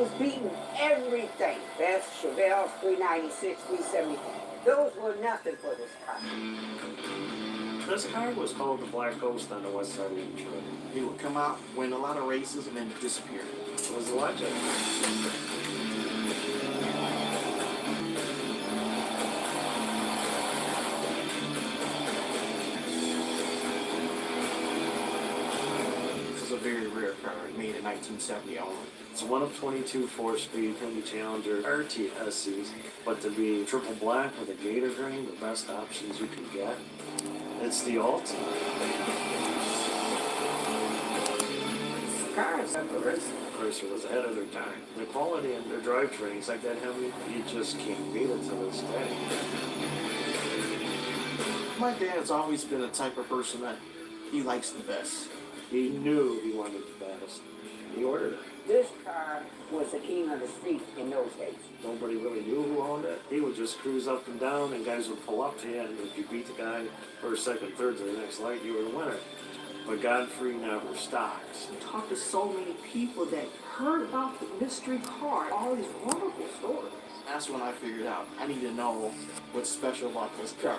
was beating everything. Best Chevelles, 396, 370. Those were nothing for this car. This car was called the Black Ghost on the west side of Detroit. He would come out, win a lot of races, and then disappear. It was a legend. This is a very rare car, made in 1970 only. It's one of 22 4-speed Hyundai Challenger RTSCs, but to be triple black with a gator drain, the best options you can get. It's the ultimate. Cars are the racing. Chrysler was ahead of their time. The quality in their drivetrains, like that Hemi, you just can't beat it to this day. My dad's always been the type of person that he likes the best. He knew he wanted the best. He ordered it. This car was the king of the street in those days. Nobody really knew who owned it. He would just cruise up and down, and guys would pull up to you, and if you beat the guy first, second, third to the next light, you were the winner. But Godfrey never stops. I talked to so many people that heard about the mystery car, all these wonderful stories. That's when I figured out I need to know what's special about this car.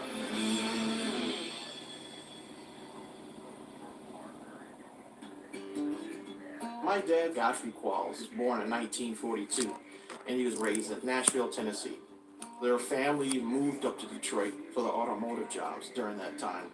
My dad, Godfrey Qualls, was born in 1942, and he was raised in Nashville, Tennessee. Their family moved up to Detroit for the automotive jobs during that time.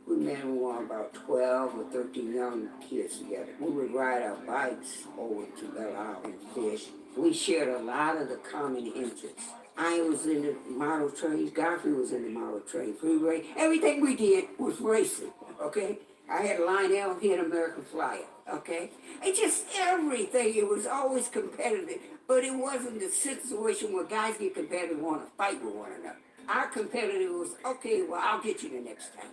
We met when we were about 12 or 13 young kids together. We would ride our bikes over to Belle Isle and fish. We shared a lot of the common interests. I was in the model train, Godfrey was in the model train, freeway. Everything we did was racing, okay? I had Lionel, he had American Flyer, okay? And just everything, it was always competitive, but it wasn't the situation where guys get competitive and want to fight with one another. Our competitive was, okay, well, I'll get you the next time.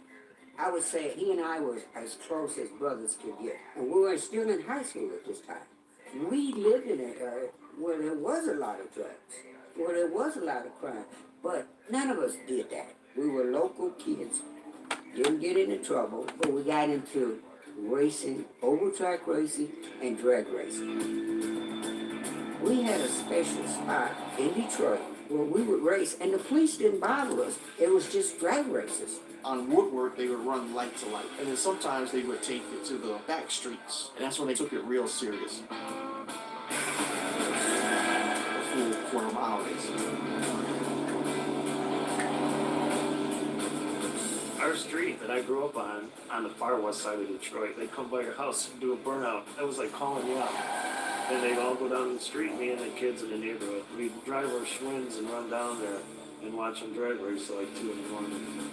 I would say he and I were as close as brothers could get. And we were still in high school at this time. We lived in an area where there was a lot of drugs, where there was a lot of crime, but none of us did that. We were local kids, didn't get into trouble, but we got into racing, over-track racing, and drag racing. We had a special spot in Detroit where we would race, and the police didn't bother us. It was just drag races. On Woodward, they would run light to light, and then sometimes they would take it to the back streets, and that's when they took it real serious. A full quarter-mile race. Our street that I grew up on the far west side of Detroit, they'd come by your house and do a burnout. That was like calling you out. And they'd all go down the street, me and the kids in the neighborhood. We'd drive our Schwinn's and run down there and watch them drag race till like 2 in the morning.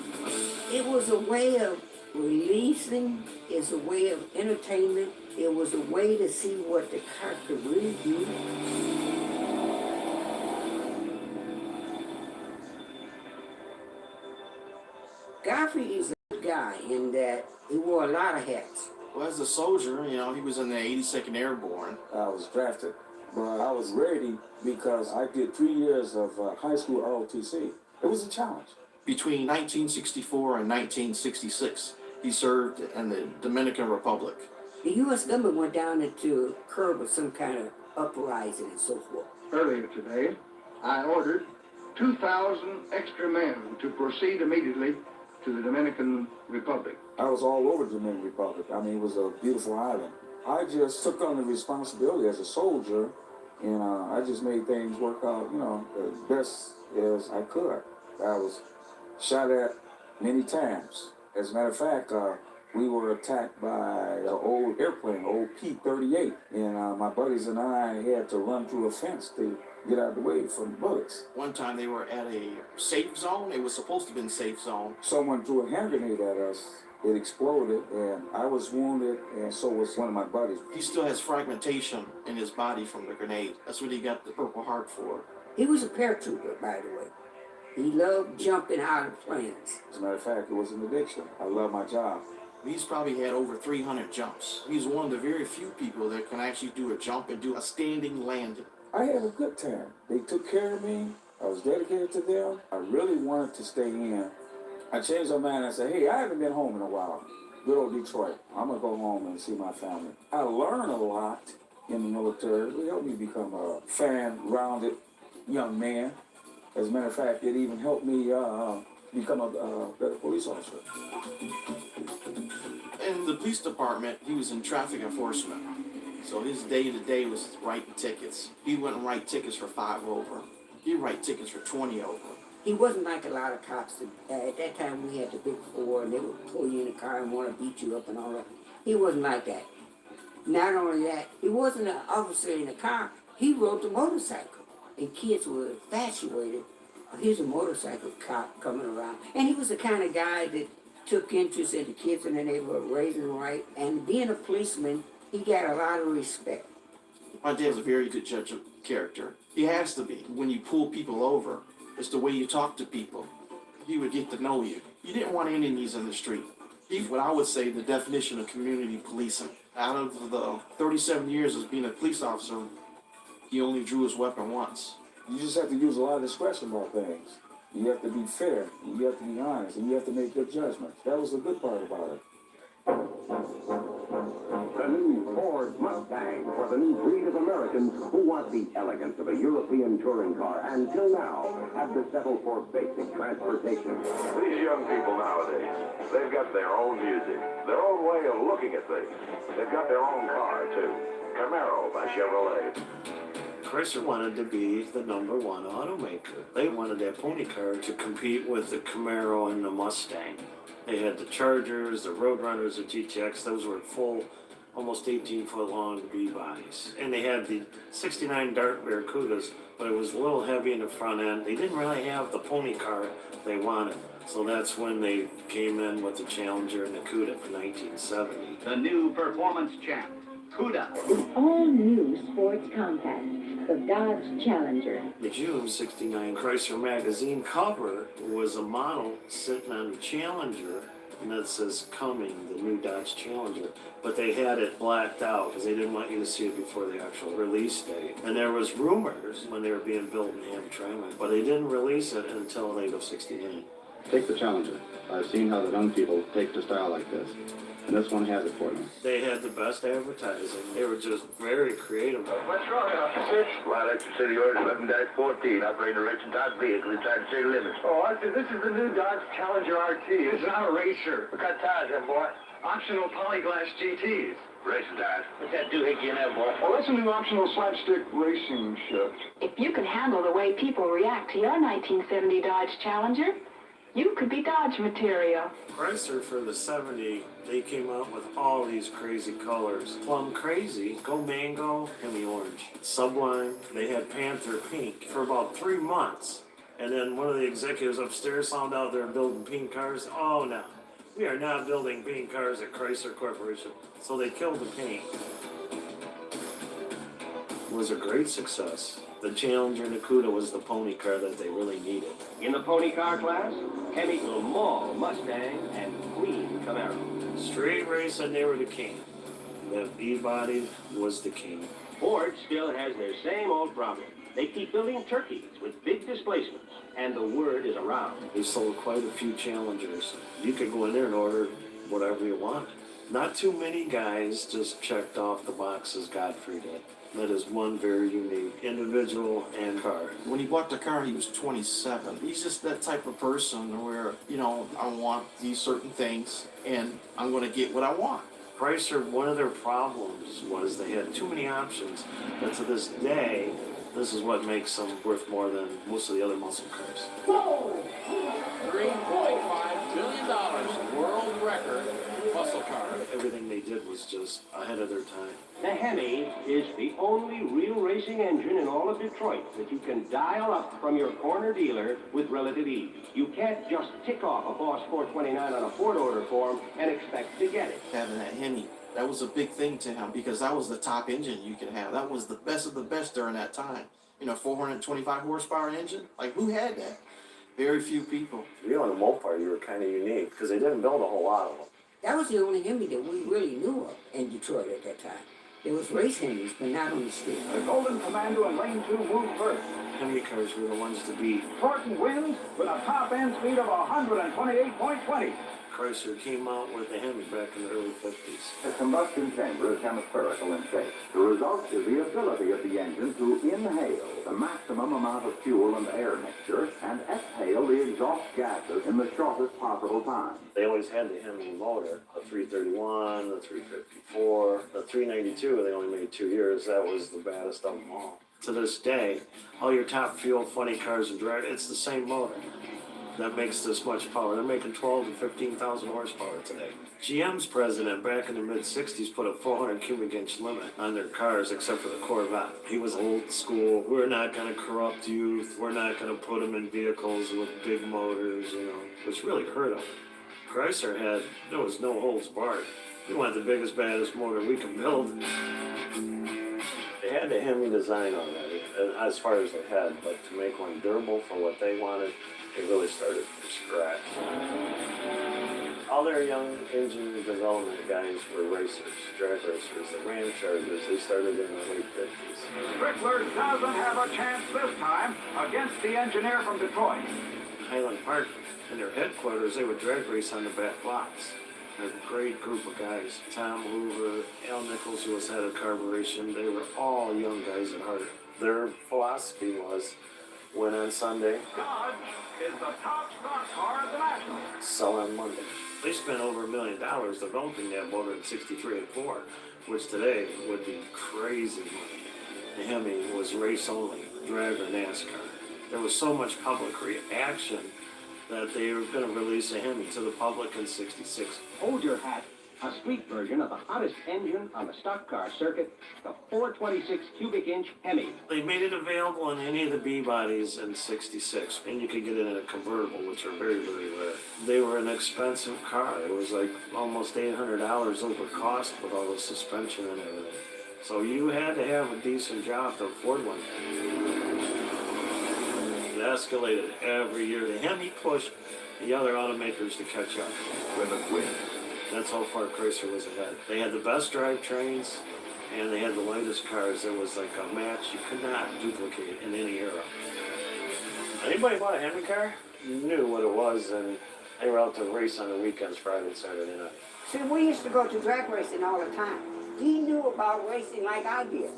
It was a way of releasing, it's a way of entertainment. It was a way to see what the car could really do. Godfrey is a good guy in that he wore a lot of hats. Well, as a soldier, you know, he was in the 82nd Airborne. I was drafted, but I was ready because I did 3 years of high school ROTC. It was a challenge. Between 1964 and 1966, he served in the Dominican Republic. The U.S. government went down into curb some kind of uprising and so forth. Earlier today, I ordered 2,000 extra men to proceed immediately to the Dominican Republic. I was all over the Dominican Republic. I mean, it was a beautiful island. I just took on the responsibility as a soldier, and I just made things work out, you know, as best as I could. I was shot at many times. As a matter of fact, we were attacked by an old airplane, old P-38, and my buddies and I had to run through a fence to get out of the way from the bullets. One time they were at a safe zone. It was supposed to have been safe zone. Someone threw a hand grenade at us. It exploded, and I was wounded, and so was one of my buddies. He still has fragmentation in his body from the grenade. That's what he got the Purple Heart for. He was a paratrooper, by the way. He loved jumping out of planes. As a matter of fact, it was an addiction. I love my job. He's probably had over 300 jumps. He's one of the very few people that can actually do a jump and do a standing landing. I had a good time. They took care of me. I was dedicated to them. I really wanted to stay in. I changed my mind. I said, hey, I haven't been home in a while. Good old Detroit. I'm going to go home and see my family. I learned a lot in the military. It helped me become a fan-rounded young man. As a matter of fact, it even helped me become a better police officer. In the police department, he was in traffic enforcement. So his day-to-day was writing tickets. He wouldn't write tickets for 5 over. He'd write tickets for 20 over. He wasn't like a lot of cops. At that time, we had the big four, and they would pull you in the car and want to beat you up and all that. He wasn't like that. Not only that, he wasn't an officer in the car. He rode the motorcycle, and kids were infatuated. Here's a motorcycle cop coming around. And he was the kind of guy that took interest in the kids in the neighborhood, raising them right. And being a policeman, he got a lot of respect. My dad's a very good judge of character. He has to be. When you pull people over, it's the way you talk to people. He would get to know you. You didn't want enemies in the street. He's what I would say the definition of community policing. Out of the 37 years as being a police officer, he only drew his weapon once. You just have to use a lot of discretion about things. You have to be fair, and you have to be honest, and you have to make good judgments. That was the good part about it. The new Ford Mustang for the new breed of Americans who want the elegance of a European touring car, and till now have to settle for basic transportation. These young people nowadays, they've got their own music, their own way of looking at things. They've got their own car, too. Camaro by Chevrolet. Chrysler wanted to be the #1 automaker. They wanted that pony car to compete with the Camaro and the Mustang. They had the Chargers, the Roadrunners, the GTX. Those were full, almost 18-foot long B-bodies. And they had the 69 Dart Barracudas, but it was a little heavy in the front end. They didn't really have the pony car they wanted. So that's when they came in with the Challenger and the Cuda for 1970. The new performance champ, Cuda. The all-new sports compact, the Dodge Challenger. The June '69 Chrysler Magazine cover was a model sitting on the Challenger, and that says "Coming," the new Dodge Challenger. But they had it blacked out because they didn't want you to see it before the actual release date. And there was rumors when they were being built in Hamtramck, but they didn't release it until late of '69. Take the Challenger. I've seen how the young people take to style like this. And this one has it for them. They had the best advertising. They were just very creative. What's wrong, officer? Well, Extra City Orders 11-14, operating a racing Dodge vehicle inside the city limits. Oh, officer, this is the new Dodge Challenger RT. It's not a racer. What kind of tires, that boy? Optional polyglass GTs. Racing tires. What's that doohickey in that, boy? Oh, that's a new optional slapstick racing shift. If you can handle the way people react to your 1970 Dodge Challenger, you could be Dodge material. Chrysler for the '70s, they came out with all these crazy colors. Plum Crazy, Go Mango, Hemi Orange. Sublime, they had Panther Pink for about 3 months. And then one of the executives upstairs found out they were building pink cars. Oh no, we are not building pink cars at Chrysler Corporation. So they killed the paint. It was a great success. The Challenger and the Cuda was the pony car that they really needed. In the pony car class, Chemical Mall Mustang and Queen Camaro. Street racing, they were the king. The E-body was the king. Ford still has their same old problem. They keep building turkeys with big displacements, and the word is around. They sold quite a few Challengers. You could go in there and order whatever you wanted. Not too many guys just checked off the boxes Godfrey did. That is one very unique individual and car. When he bought the car, he was 27. He's just that type of person where, you know, I want these certain things, and I'm going to get what I want. Chrysler, one of their problems was they had too many options, but to this day, this is what makes them worth more than most of the other muscle cars. $3.5 billion world record muscle car. Everything they did was just ahead of their time. The Hemi is the only real racing engine in all of Detroit that you can dial up from your corner dealer with relative ease. You can't just tick off a Boss 429 on a Ford order form and expect to get it. Having that Hemi, that was a big thing to him because that was the top engine you could have. That was the best of the best during that time. You know, 425 horsepower engine. Like, who had that? Very few people. You know, in the Mopar, you were kind of unique because they didn't build a whole lot of them. That was the only Hemi that we really knew of in Detroit at that time. There was race Hemis, but not on the street. The Golden Commando in lane 2 moved first. Hemi cars were the ones to beat. Thornton wins with a top end speed of 128.20. Chrysler came out with the Hemi back in the early 50s. The combustion chamber is hemispherical in shape. The result is the ability of the engine to inhale the maximum amount of fuel and air mixture and exhale the exhaust gases in the shortest possible time. They always had the Hemi motor, the 331, the 354, the 392. They only made 2 years. That was the baddest of them all. To this day, all your top fuel, funny cars and drag, it's the same motor that makes this much power. They're making 12 to 15,000 horsepower today. GM's president back in the mid-60s put a 400 cubic inch limit on their cars except for the Corvette. He was old school. We're not going to corrupt youth. We're not going to put them in vehicles with big motors, which really hurt them. Chrysler there was no holds barred. We want the biggest, baddest motor we can build. They had the Hemi design already, as far as they had, but to make one durable for what they wanted, they really started from scratch. All their young engine development guys were racers, drag racers. The Ram Chargers, they started in the late 50s. Strickler doesn't have a chance this time against the engineer from Detroit. Highland Park, in their headquarters, they would drag race on the back lots. A great group of guys. Tom Hoover, Al Nichols, who was head of carburation. They were all young guys at heart. Their philosophy was, win on Sunday, Dodge is the top stock car of the National. sell on Monday. They spent over $1 million developing that motor in '63 and '4, which today would be crazy money. The Hemi was race only, drag or NASCAR. There was so much public reaction that they were going to release a Hemi to the public in '66. Hold your hat. A street version of the hottest engine on the stock car circuit, the 426 cubic inch Hemi. They made it available in any of the B bodies in '66, and you could get it in a convertible, which are very, very rare. They were an expensive car. It was like almost $800 over cost with all the suspension and everything. So you had to have a decent job to afford one. It escalated every year. The Hemi pushed the other automakers to catch up. Plymouth wins. That's how far Chrysler was ahead. They had the best drivetrains, and they had the lightest cars. There was like a match you could not duplicate in any era. Anybody bought a Hemi car knew what it was, and they were out to race on the weekends, Friday and Saturday night. See, we used to go to drag racing all the time. He knew about racing like I did.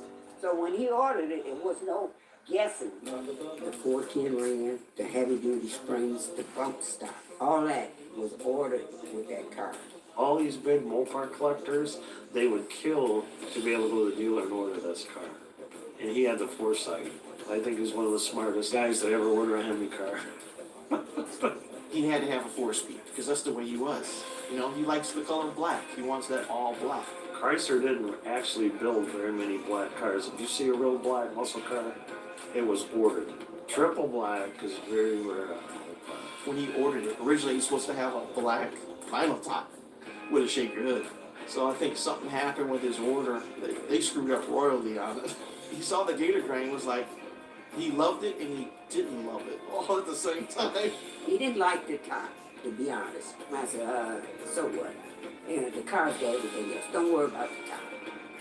So when he ordered it, it was no guessing. The 410 ran, the heavy-duty springs, the bump stop, all that was ordered with that car. All these big Mopar collectors, they would kill to be able to go to the dealer and order this car. And he had the foresight. I think he's one of the smartest guys that ever ordered a Hemi car. He had to have a 4-speed because that's the way he was. He likes the color black. He wants that all black. Chrysler didn't actually build very many black cars. If you see a real black muscle car, it was ordered. Triple black is very rare. When he ordered it, originally he was supposed to have a black vinyl top with a shaker hood. So I think something happened with his order. They screwed up royally on it. He saw the Gator Grain, was like, he loved it and he didn't love it all at the same time. He didn't like the top, to be honest. I said, so what? And the car's got everything else. Don't worry about the top.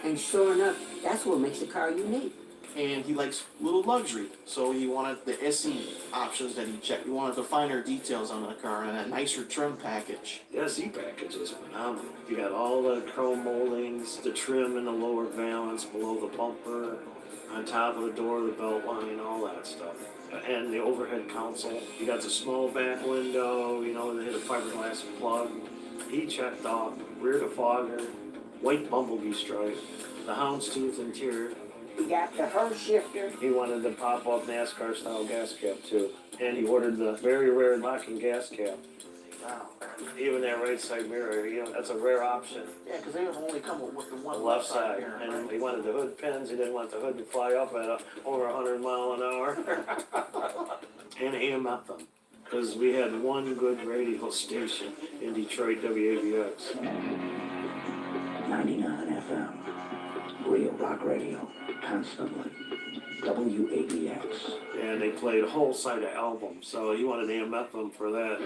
And sure enough, that's what makes the car unique. And he likes little luxury, so he wanted the SE options that he checked. He wanted the finer details on the car and a nicer trim package. The SE package is phenomenal. You got all the chrome moldings, the trim in the lower valance, below the bumper, on top of the door, the belt line, all that stuff. And the overhead console. You got the small back window, they hit a fiberglass plug. He checked off rear defogger, white bumblebee stripe, the houndstooth interior. He got the Hurst shifter. He wanted the pop-up NASCAR style gas cap too. And he ordered the very rare locking gas cap. Wow. Even that right side mirror, that's a rare option. Yeah, because they only come with the The one left side. And he wanted the hood pins. He didn't want the hood to fly up at over 100 miles an hour. And AM FM. Because we had one good radio station in Detroit, WABX. 99 FM. Real rock radio. Constantly. WABX. And they played a whole side of albums, so he wanted AM FM for that.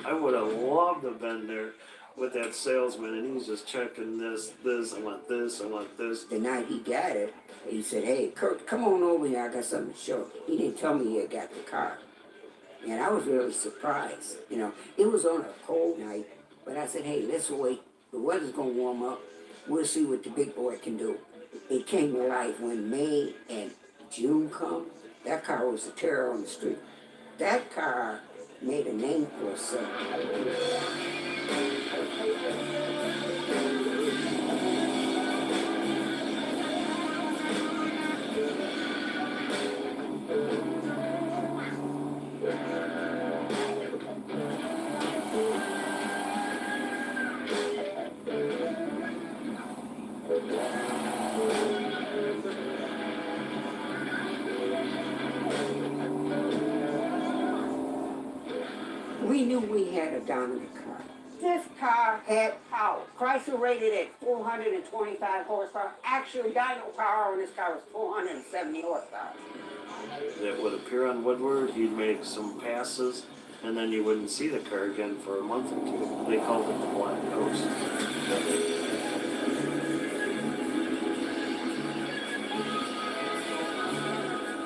I would have loved to have been there with that salesman, and he was just checking this, I want this, I want this. The night he got it, he said, hey, Kurt, come on over here, I got something to show you. He didn't tell me he had got the car. And I was really surprised, you know. It was on a cold night, but I said, hey, let's wait. The weather's gonna warm up. We'll see what the big boy can do. It came to life when May and June come. That car was a terror on the street. That car made a name for itself. We knew we had a dominant car. This car had power. Chrysler rated at 425 horsepower. Actual dyno power on this car was 470 horsepower. That would appear on Woodward, he'd make some passes, and then you wouldn't see the car again for a month or two. They called it the Black Ghost.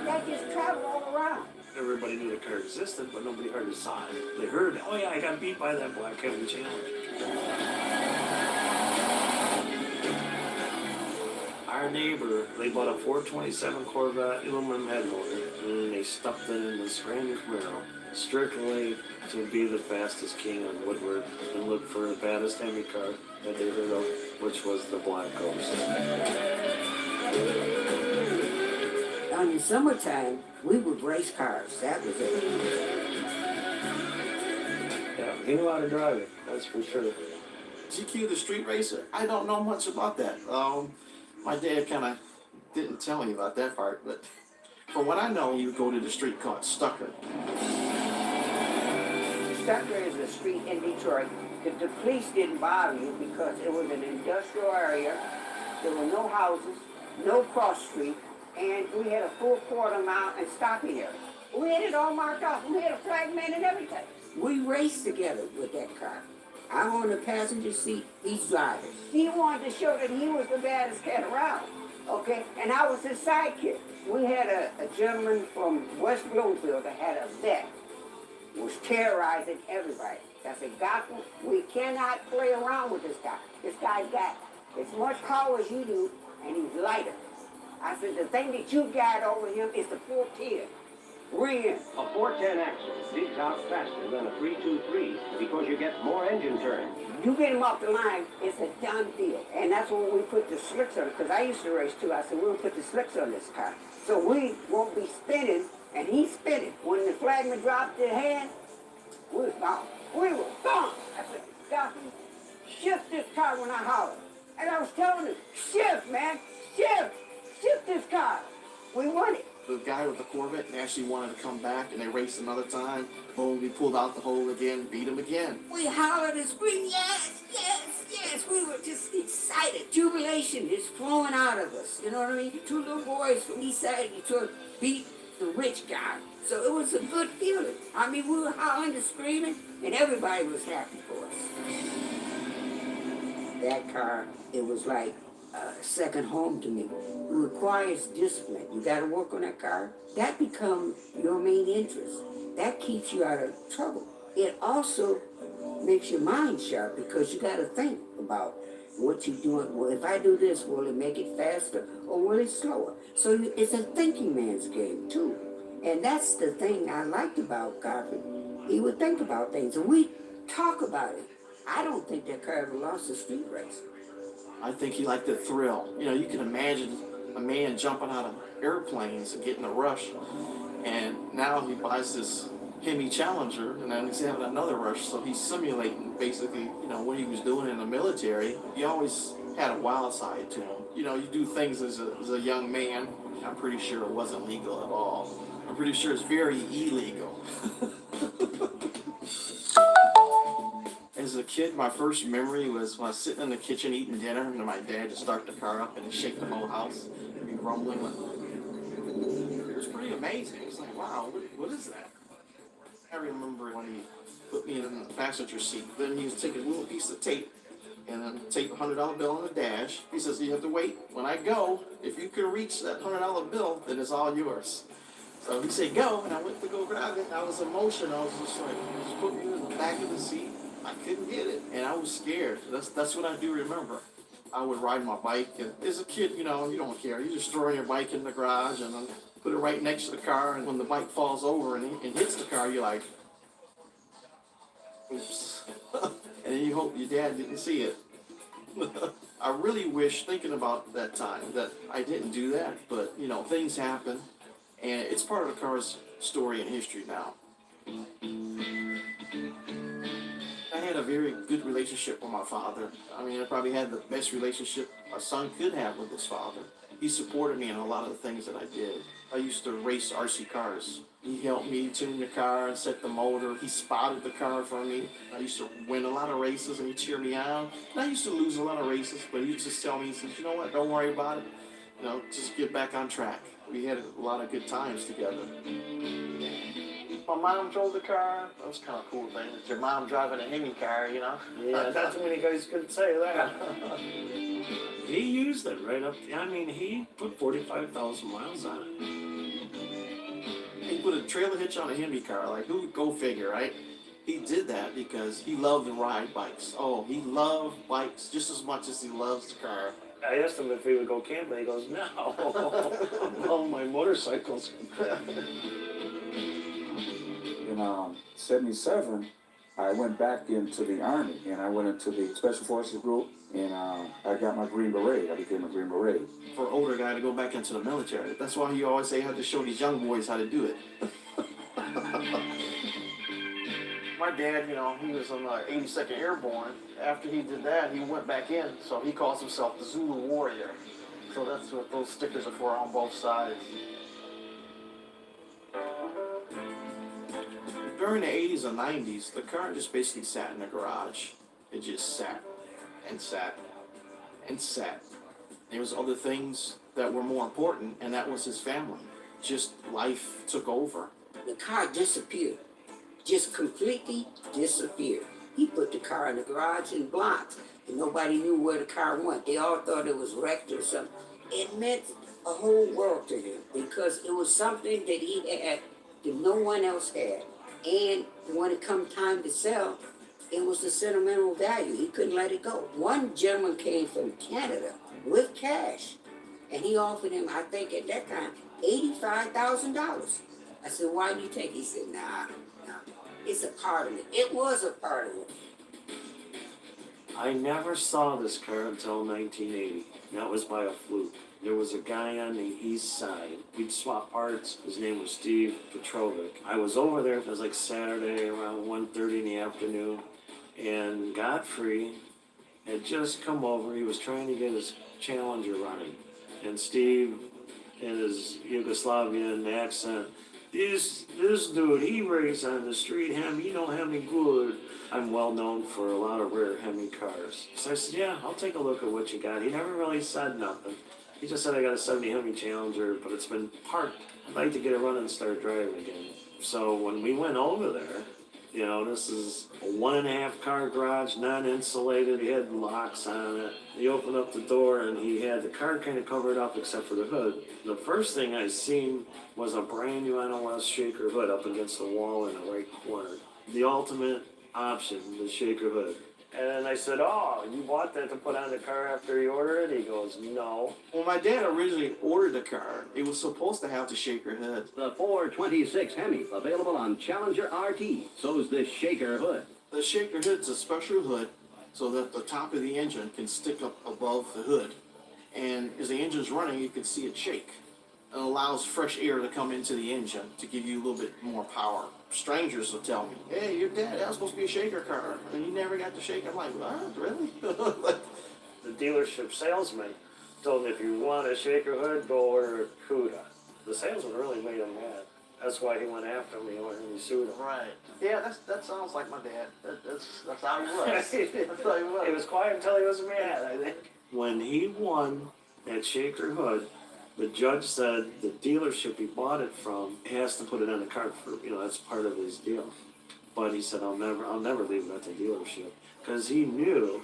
That just traveled all around. Everybody knew the car existed, but nobody hardly saw it. They heard, oh yeah, I got beat by that Black Heaven Challenger. Our neighbor, they bought a 427 Corvette aluminum head motor, and then they stuffed it in this brand new Camaro, strictly to be the fastest king on Woodward and look for the baddest Hemi car that they heard of, which was the Black Ghost. In the summertime, we would race cars. That was it. Yeah, he knew how to drive it, that's for sure. GQ the street racer? I don't know much about that. My dad kind of didn't tell me about that part, but from what I know, he would go to the street called Stucker. Stucker is a street in Detroit that the police didn't bother you because it was an industrial area. There were no houses, no cross street, and we had a full quarter mile and stopping area. We had it all marked off. We had a flag man and everything. We raced together with that car. I'm on the passenger seat, he's driving. He wanted to show that he was the baddest cat around, okay? And I was his sidekick. We had a gentleman from West Bloomfield that had a vet, was terrorizing everybody. I said, Gotham, we cannot play around with this guy. This guy's got as much power as you do, and he's lighter. I said, the thing that you got over him is the 410. Bring in. A 410 axle digs out faster than a 323 because you get more engine turn. You get him off the line, it's a done deal. And that's when we put the slicks on it, because I used to race too. I said, we'll put the slicks on this car. So we won't be spinning, and he's spinning. When the flagman dropped his hand, we was gone. We were gone. I said, Gotham, shift this car when I holler. And I was telling him, shift, man, shift this car. We won it. The guy with the Corvette actually wanted to come back, and they raced another time. Boom, we pulled out the hole again, beat him again. We hollered and screamed, yes, yes, yes. We were just excited. Jubilation is flowing out of us. You know what I mean? Two little boys from east side of Detroit beat the rich guy. So it was a good feeling. I mean, we were hollering and screaming, and everybody was happy for us. That car, it was like second home to me. It requires discipline. You got to work on that car. That becomes your main interest. That keeps you out of trouble. It also makes your mind sharp because you got to think about what you're doing. Well, if I do this, will it make it faster or will it slower? So it's a thinking man's game too. And that's the thing I liked about Garfield. He would think about things and we talk about it. I don't think that car ever lost a street race. I think he liked the thrill. You know, you can imagine a man jumping out of airplanes and getting a rush. And now he buys this Hemi Challenger, and then he's having another rush. So he's simulating basically, you know, what he was doing in the military. He always had a wild side to him. You know, you do things as a young man. I'm pretty sure it wasn't legal at all. I'm pretty sure it's very illegal. As a kid, my first memory was when I was sitting in the kitchen eating dinner, and my dad would start the car up and he'd shake the whole house and be rumbling. It was pretty amazing. It was like, wow, what is that? I remember when he put me in the passenger seat, then he was taking a little piece of tape and then take a $100 bill on the dash. He says, you have to wait. When I go, if you can reach that $100 bill, then it's all yours. So he said, go, and I went to go grab it. I was emotional. I was just like, just put me in the back of the seat. I couldn't get it, and I was scared. That's what I do remember. I would ride my bike, and as a kid, you know, you don't care. You just throw your bike in the garage and then put it right next to the car, and when the bike falls over and hits the car, you're like, oops. And then you hope your dad didn't see it. I really wish, thinking about that time, that I didn't do that, but, you know, things happen, and it's part of the car's story and history now. I had a very good relationship with my father. I mean, I probably had the best relationship a son could have with his father. He supported me in a lot of the things that I did. I used to race RC cars. He helped me tune the car and set the motor. He spotted the car for me. I used to win a lot of races, and he'd cheer me on. And I used to lose a lot of races, but he would just tell me, he says, you know what, don't worry about it. You know, just get back on track. We had a lot of good times together. My mom drove the car. That was kind of a cool thing. It's your mom driving a Hemi car, you know? Yeah, not too many guys could say that. He used it right up. I mean, he put 45,000 miles on it. He put a trailer hitch on a Hemi car. Like, who would go figure, right? He did that because he loved to ride bikes. Oh, he loved bikes just as much as he loves the car. I asked him if he would go camping. He goes, no. All my motorcycles. In 77, I went back into the Army, and I went into the Special Forces group, and I got my Green Beret. I became a Green Beret. For an older guy to go back into the military, that's why he always say you have to show these young boys how to do it. My dad, you know, he was on the 82nd Airborne. After he did that, he went back in, so he calls himself the Zulu Warrior. So that's what those stickers are for on both sides. During the 80s and 90s, the car just basically sat in the garage. It just sat and sat and sat. There was other things that were more important, and that was his family. Just life took over. The car disappeared. Just completely disappeared. He put the car in the garage in blocks, and nobody knew where the car went. They all thought it was wrecked or something. It meant a whole world to him because it was something that he had that no one else had. And when it come time to sell, it was the sentimental value. He couldn't let it go. One gentleman came from Canada with cash, and he offered him, I think at that time, $85,000. I said, why do you take it? He said, nah, it's a part of it. It was a part of it. I never saw this car until 1980. That was by a fluke. There was a guy on the east side. We'd swap parts. His name was Steve Petrovic. I was over there. It was like Saturday around 1:30 in the afternoon. And Godfrey had just come over. He was trying to get his Challenger running. And Steve, in his Yugoslavian accent, this dude, he raced on the street Hemi, you know Hemi good. I'm well known for a lot of rare Hemi cars. So I said, yeah, I'll take a look at what you got. He never really said nothing. He just said, I got a 70 Hemi Challenger, but it's been parked. I'd like to get it running and start driving again. So when we went over there, you know, this is a 1.5 car garage, non-insulated. He had locks on it. He opened up the door and he had the car kind of covered up except for the hood. The first thing I seen was a brand new NOS shaker hood up against the wall in the right corner. The ultimate option, the shaker hood. And I said, oh, you bought that to put on the car after you ordered it? He goes, no. When my dad originally ordered the car, it was supposed to have the shaker hood. The 426 Hemi, available on Challenger RT. So's this shaker hood. The shaker hood's a special hood so that the top of the engine can stick up above the hood. And as the engine's running, you can see it shake. It allows fresh air to come into the engine to give you a little bit more power. Strangers will tell me, hey, your dad, that was supposed to be a shaker car, and you never got to shake. I'm like, what, really? The dealership salesman told me if you want a shaker hood, go order a Cuda. The salesman really made him mad. That's why he went after me when he sued him. Right. Yeah, that sounds like my dad. That's how he was. That's how he was. He was quiet until he was mad, I think. When he won that shaker hood, the judge said the dealership he bought it from has to put it on the car for, you know, that's part of his deal. But he said, I'll never leave it at the dealership. Because he knew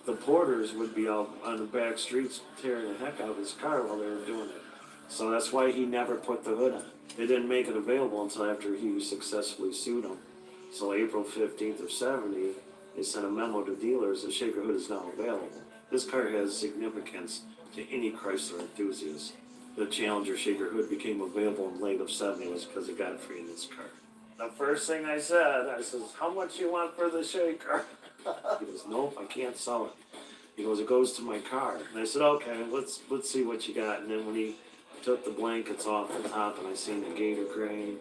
the porters would be out on the back streets tearing the heck out of his car while they were doing it. So that's why he never put the hood on. They didn't make it available until after he successfully sued them. So April 15th of 70, they sent a memo to dealers that Shaker Hood is now available. This car has significance to any Chrysler enthusiast. The Challenger Shaker Hood became available in late of 70 was because of Godfrey in this car. The first thing I says, how much you want for the Shaker? He goes, nope, I can't sell it. He goes, it goes to my car. And I said, okay, let's see what you got. And then when he took the blankets off the top and I seen the Gator Crane,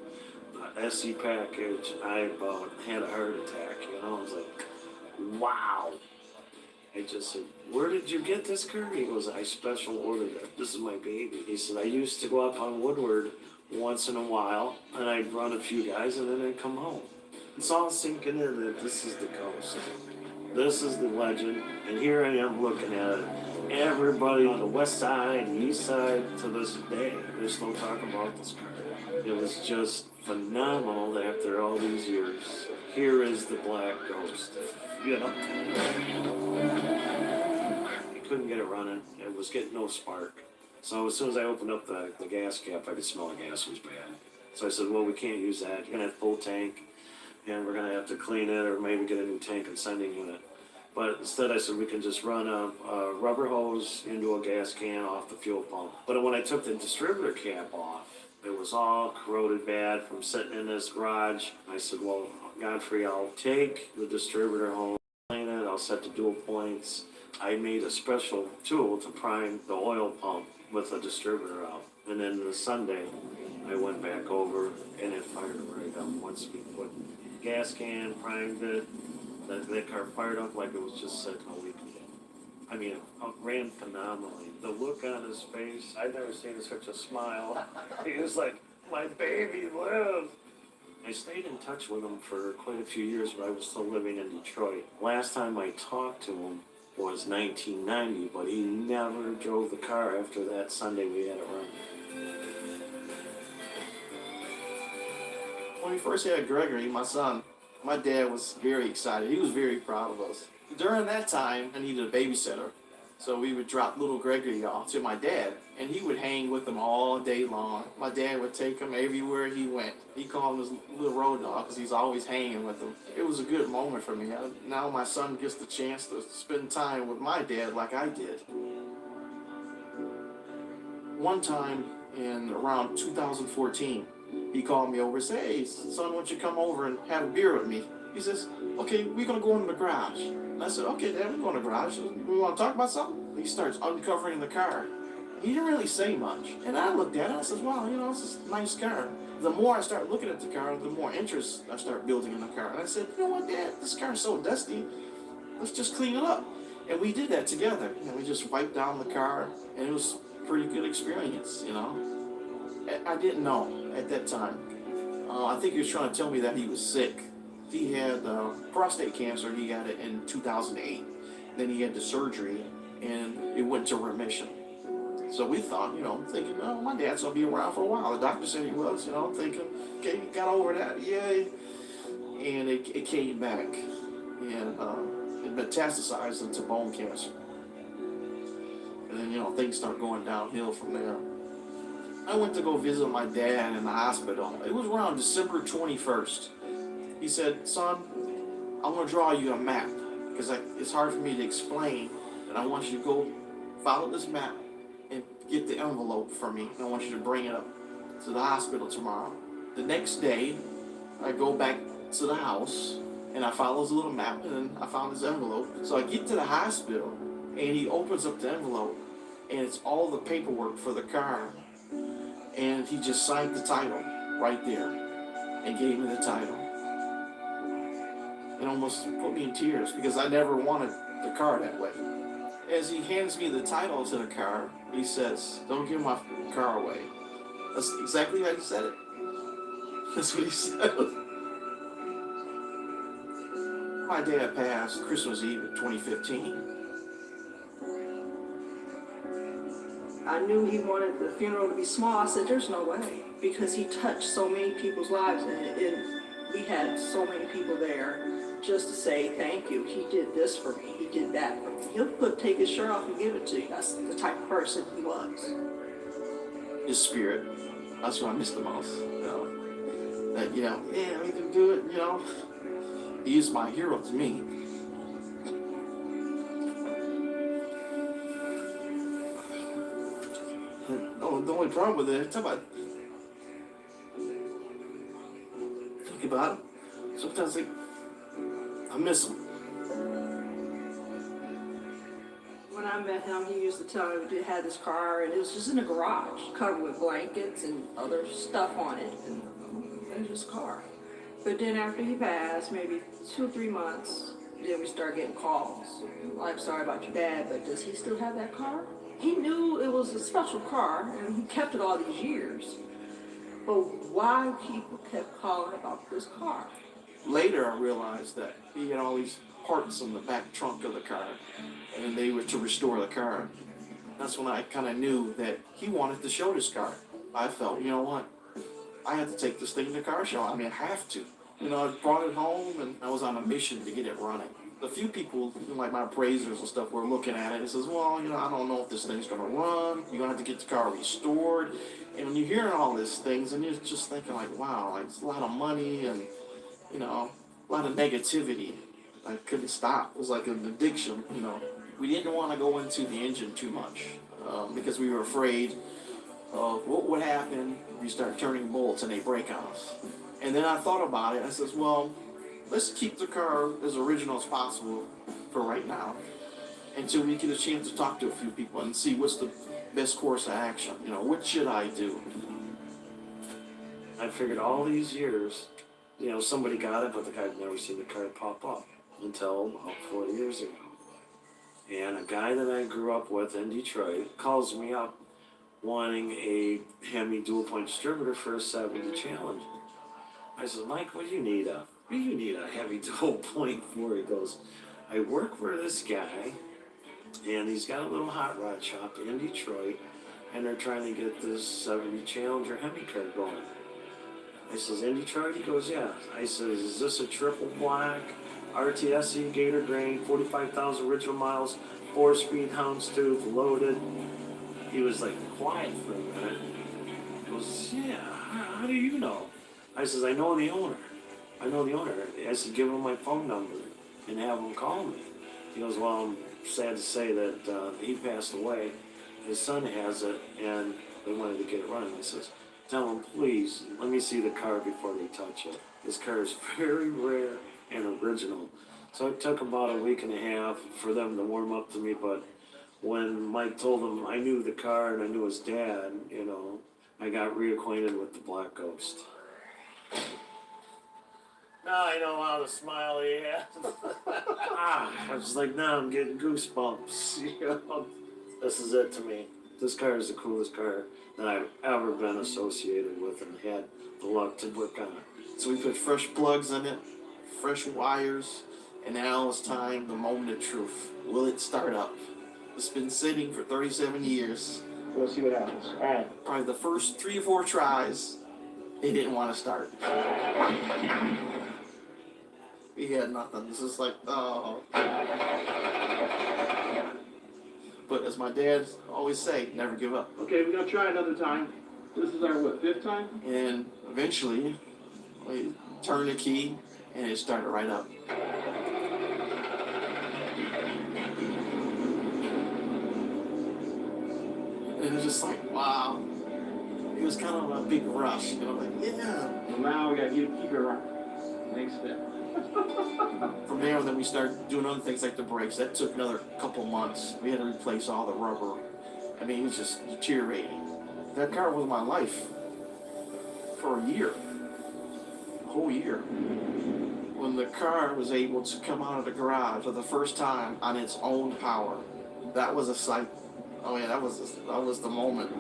SC package, I about had a heart attack, you know. I was like, wow. I just said, where did you get this car? He goes, I special ordered it. This is my baby. He said, I used to go up on Woodward once in a while, and I'd run a few guys, and then I'd come home. It's all sinking in that this is the coast. This is the legend, and here I am looking at it. Everybody on the west side, the east side, to this day, they're still talking about this car. It was just phenomenal that after all these years, here is the Black Ghost. You know? He couldn't get it running. It was getting no spark. So as soon as I opened up the gas cap, I could smell the gas was bad. So I said, well, we can't use that. You're going to have full tank, and we're going to have to clean it or maybe get a new tank and sending unit. But instead I said we can just run a rubber hose into a gas can off the fuel pump. But when I took the distributor cap off, it was all corroded bad from sitting in this garage. I said, well, Godfrey, I'll take the distributor home, clean it, I'll set the dual points. I made a special tool to prime the oil pump with the distributor out. And then the Sunday, I went back over and it fired right up. Once we put gas can, primed it, that car fired up like it was just sitting a week ago. I mean, it ran phenomenally. The look on his face, I've never seen such a smile. He was like, my baby lived. I stayed in touch with him for quite a few years, but I was still living in Detroit. Last time I talked to him was 1990, but he never drove the car after that Sunday we had it running. When we first had Gregory, my son, my dad was very excited. He was very proud of us. During that time, I needed a babysitter. So we would drop little Gregory off to my dad, and he would hang with him all day long. My dad would take him everywhere he went. He called him his little road dog because he's always hanging with him. It was a good moment for me. Now my son gets the chance to spend time with my dad like I did. One time in around 2014, he called me over and said, hey, son, why don't you come over and have a beer with me? He says, okay, we're going to go in the garage. And I said, okay, Dad, we're going to the garage. We want to talk about something? He starts uncovering the car. He didn't really say much. And I looked at it and I said, wow, you know, this is a nice car. The more I start looking at the car, the more interest I start building in the car. And I said, you know what, Dad, this car's so dusty. Let's just clean it up. And we did that together. And we just wiped down the car, and it was a pretty good experience, you know. I didn't know at that time. I think he was trying to tell me that he was sick. He had prostate cancer. He got it in 2008. Then he had the surgery, and it went to remission. So we thought, you know, thinking, oh, my dad's going to be around for a while. The doctor said he was, you know, thinking, okay, he got over that, yay. And it came back, and it metastasized into bone cancer. And then, you know, things start going downhill from there. I went to go visit my dad in the hospital. It was around December 21st. He said, son, I'm going to draw you a map because it's hard for me to explain, and I want you to go follow this map and get the envelope for me. And I want you to bring it up to the hospital tomorrow. The next day, I go back to the house, and I follow his little map, and then I found his envelope. So I get to the hospital, and he opens up the envelope, and it's all the paperwork for the car. And he just signed the title right there and gave me the title. It almost put me in tears because I never wanted the car that way. As he hands me the title to the car, he says, don't give my car away. That's exactly how he said it. That's what he said. My dad passed Christmas Eve of 2015. I knew he wanted the funeral to be small. I said, there's no way, because he touched so many people's lives, and we had so many people there just to say thank you. He did this for me. He did that for me. He'll take his shirt off and give it to you. That's the type of person he was. His spirit That's what I miss the most. You know, that yeah, we can do it. You know, he is my hero to me. No, the only problem with it, think about it. Sometimes I miss him. When I met him, he used to tell me he had this car, and it was just in a garage, covered with blankets and other stuff on it, and it was just a car. But then after he passed, maybe 2 or 3 months, then we started getting calls. Well, I'm sorry about your dad, but does he still have that car? He knew it was a special car, and he kept it all these years. But why people kept calling about this car? Later, I realized that he had all these parts in the back trunk of the car, and they were to restore the car. That's when I kind of knew that he wanted to show this car. I felt, you know what? I had to take this thing to the car show. I mean, I have to. You know, I brought it home, and I was on a mission to get it running. A few people, like my appraisers and stuff, were looking at it and says, well, you know, I don't know if this thing's going to run. You're going to have to get the car restored. And when you're hearing all these things, and you're just thinking like, wow, like it's a lot of money and, you know, a lot of negativity. I couldn't stop. It was like an addiction, you know. We didn't want to go into the engine too much because we were afraid of what would happen if we start turning bolts and they break on us. And then I thought about it. I says, well, let's keep the car as original as possible for right now until we get a chance to talk to a few people and see what's the best course of action. You know, what should I do? I figured all these years, you know, somebody got it, but the guy had never seen the car pop up until about 40 years ago. And a guy that I grew up with in Detroit calls me up wanting a Hemi dual point distributor for a 70 Challenger. I said, Mike, what do you need a heavy dual point for? He goes, I work for this guy, and he's got a little hot rod shop in Detroit, and they're trying to get this 70 Challenger Hemi car going. I says, in Detroit? He goes, yeah. I says, is this a triple black, RTSE Gator grain, 45,000 original miles, 4-speed houndstooth, loaded? He was like quiet for a minute. He goes, yeah, how do you know? I says, I know the owner. I said, give him my phone number and have him call me. He goes, well, I'm sad to say that he passed away. His son has it, and they wanted to get it running. I says, tell him, please, let me see the car before they touch it. This car is very rare and original. So it took about a week and a half for them to warm up to me, but when Mike told them I knew the car and I knew his dad, you know, I got reacquainted with the Black Ghost. Now I know how to smile he has. I was like, now I'm getting goosebumps. You know, this is it to me. This car is the coolest car that I've ever been associated with and had the luck to work on. So we put fresh plugs in it, fresh wires, and now it's time, the moment of truth. Will it start up? It's been sitting for 37 years. We'll see what happens. All right. Probably the first 3 or 4 tries, it didn't want to start. We had nothing. It's just like, oh. But as my dad always say, never give up. Okay, we're gonna try another time. This is our, what, 5th time? And eventually, we turned the key, and it started right up. And it was just like, wow. It was kind of a big rush, you know, like, yeah. Well, now we gotta keep it running. Next step. From there, then we started doing other things like the brakes. That took another couple months. We had to replace all the rubber. I mean, it was just deteriorating. That car was my life for a year, a whole year. When the car was able to come out of the garage for the first time on its own power, that was a sight. Oh yeah, that was the moment.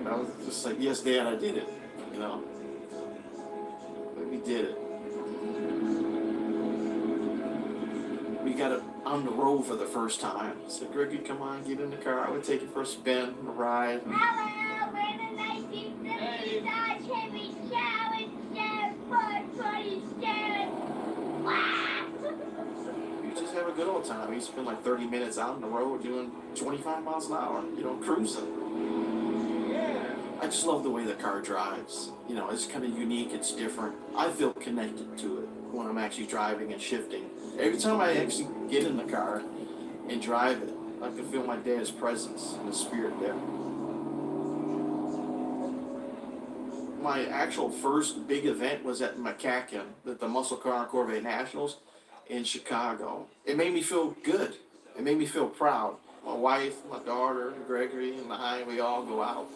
I was just like, yes, Dad, I did it. You know, but we did it. We got it on the road for the first time. I said, Greggy, come on, get in the car. I would take it for a spin, a ride. Hello, we're the 1970 Dodge Hemi Challenger 427. You just have a good old the time. He spent like 30 minutes out on the road doing 25 miles an hour, you know, cruising. I just love the way the car drives. You know, it's kind of unique, it's different. I feel connected to it when I'm actually driving and shifting. Every time I actually get in the car and drive it, I can feel my dad's presence and the spirit there. My actual first big event was at McCacken, at the Muscle Car and Corvette Nationals in Chicago. It made me feel good. It made me feel proud. My wife, my daughter, Gregory, and I, we all go out.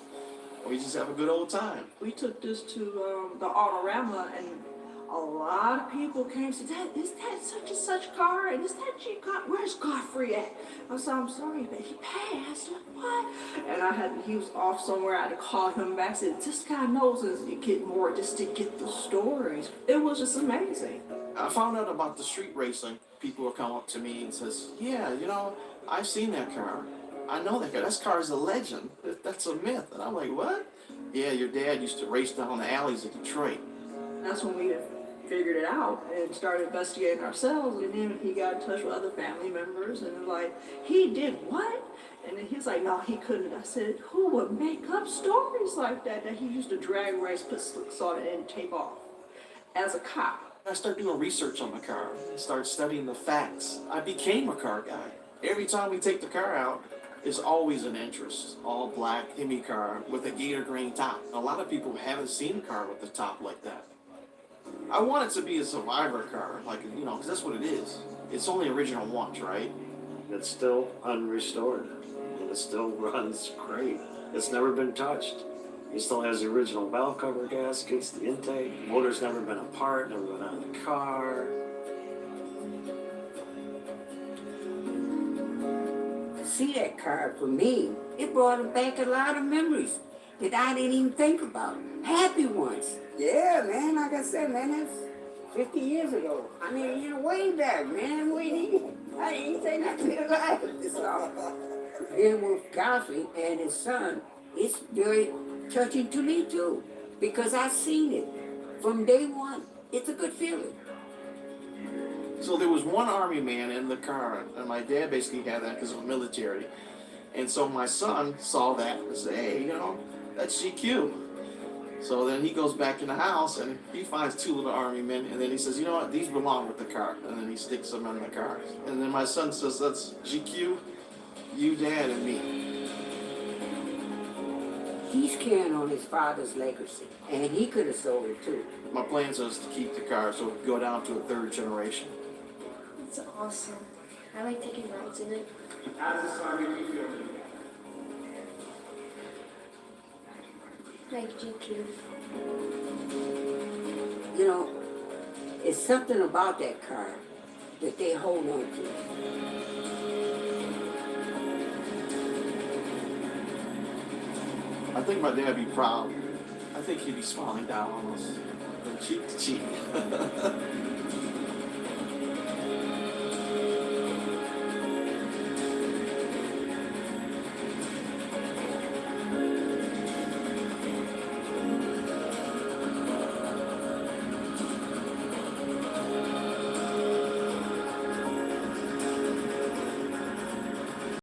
We just have a good old time. We took this to the Autorama, and a lot of people came and said, "Dad, is that such and such car? And is that your car? Where's Godfrey at?" I said, "I'm sorry, but he passed." Like, what? And he was off somewhere. I had to call him back. I said, "This guy knows us." You get more just to get the stories. It was just amazing. I found out about the street racing. People will come up to me and says, "Yeah, you know, I've seen that car. I know that car. That car is a legend. That's a myth." And I'm like, "What?" "Yeah, your dad used to race down the alleys of Detroit." That's when we figured it out and started investigating ourselves. And then he got in touch with other family members and like, "He did what?" And then he's like, "No, he couldn't." I said, "Who would make up stories like that? That he used to drag race, put slicks on it, and take off as a cop." I started doing research on the car. I started studying the facts. I became a car guy. Every time we take the car out, it's always an interest. All black Hemi car with a gator green top. A lot of people haven't seen a car with a top like that. I want it to be a survivor car, like, you know, because that's what it is. It's only original once, right? It's still unrestored, and it still runs great. It's never been touched. It still has the original valve cover gaskets, the intake. Motor's never been apart, never been out of the car. See that car for me, it brought back a lot of memories that I didn't even think about. Happy ones. Yeah, man, like I said, man, that's 50 years ago. I mean, you know, way back, man. I ain't say nothing alive with this all. And with Godfrey and his son, it's very touching to me too, because I've seen it from day one. It's a good feeling. So there was one Army man in the car, and my dad basically had that because of the military. And so my son saw that and said, "Hey, you know, that's GQ." So then he goes back in the house and he finds two little Army men, and then he says, "You know what, these belong with the car." And then he sticks them in the car. And then my son says, "That's GQ, you, Dad, and me." He's carrying on his father's legacy, and he could have sold it too. My plan is to keep the car so it can go down to a third generation. It's awesome. I like taking rides in it. How does this car make you feel? Like GQ. You know, it's something about that car that they hold on to. I think my dad would be proud. I think he'd be smiling down on us from cheek to cheek.